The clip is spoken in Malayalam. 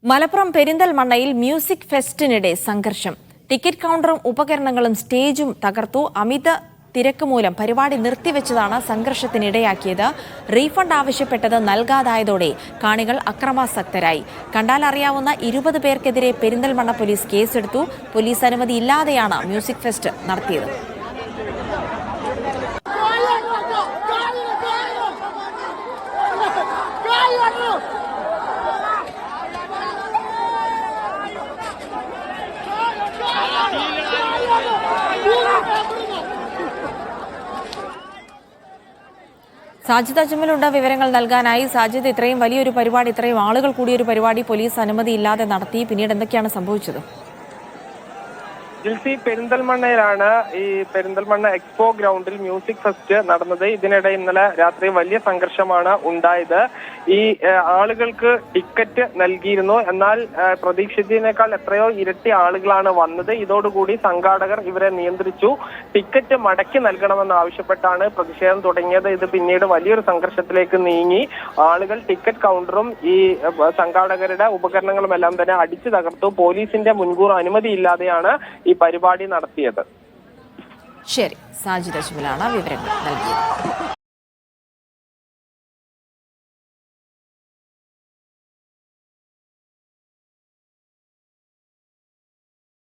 മലപ്പുറം പെരിന്തൽമണ്ണയിൽ മ്യൂസിക് ഫെസ്റ്റിനിടെ സംഘർഷം. ടിക്കറ്റ് കൗണ്ടറും ഉപകരണങ്ങളും സ്റ്റേജും തകർത്തു. അമിത തിരക്ക് മൂലം പരിപാടി നിർത്തിവെച്ചതാണ് സംഘർഷത്തിനിടയാക്കിയത്. റീഫണ്ട് ആവശ്യപ്പെട്ടത് നൽകാതായതോടെ കാണികൾ അക്രമാസക്തരായി. കണ്ടാലറിയാവുന്ന 20 പേർക്കെതിരെ പെരിന്തൽമണ്ണ പോലീസ് കേസെടുത്തു. പോലീസ് അനുമതിയില്ലാതെയാണ് മ്യൂസിക് ഫെസ്റ്റ് നടത്തിയത്. സാജിദ് അജ്മലുണ്ട് വിവരങ്ങൾ നൽകാനായി. സാജിദ്, ഇത്രയും വലിയൊരു പരിപാടി, ഇത്രയും ആളുകൾ കൂടിയൊരു പരിപാടി പോലീസ് അനുമതിയില്ലാതെ നടത്തി. പിന്നീട് എന്തൊക്കെയാണ് സംഭവിച്ചത്? ജിൽസി, പെരിന്തൽമണ്ണയിലാണ് ഈ പെരിന്തൽമണ്ണ എക്സ്പോ ഗ്രൗണ്ടിൽ മ്യൂസിക് ഫെസ്റ്റ് നടന്നത്. ഇതിനിടെ ഇന്നലെ രാത്രി വലിയ സംഘർഷമാണ് ഉണ്ടായത്. ഈ ആളുകൾക്ക് ടിക്കറ്റ് നൽകിയിരുന്നു, എന്നാൽ പ്രതീക്ഷിച്ചതിനേക്കാൾ എത്രയോ ഇരട്ടി ആളുകളാണ് വന്നത്. ഇതോടുകൂടി സംഘാടകർ ഇവരെ നിയന്ത്രിച്ചു. ടിക്കറ്റ് മടക്കി നൽകണമെന്ന് ആവശ്യപ്പെട്ടാണ് പ്രതിഷേധം തുടങ്ങിയത്. ഇത് പിന്നീട് വലിയൊരു സംഘർഷത്തിലേക്ക് നീങ്ങി. ആളുകൾ ടിക്കറ്റ് കൗണ്ടറും ഈ സംഘാടകരുടെ ഉപകരണങ്ങളും എല്ലാം തന്നെ അടിച്ചു തകർത്തു. പോലീസിന്റെ മുൻകൂർ അനുമതിയില്ലാതെയാണ് ഈ പരിപാടി നടത്തിയത്. ശരി, സാജിദ് അജ്മലാണ് വിവരങ്ങൾ നൽകിയത്.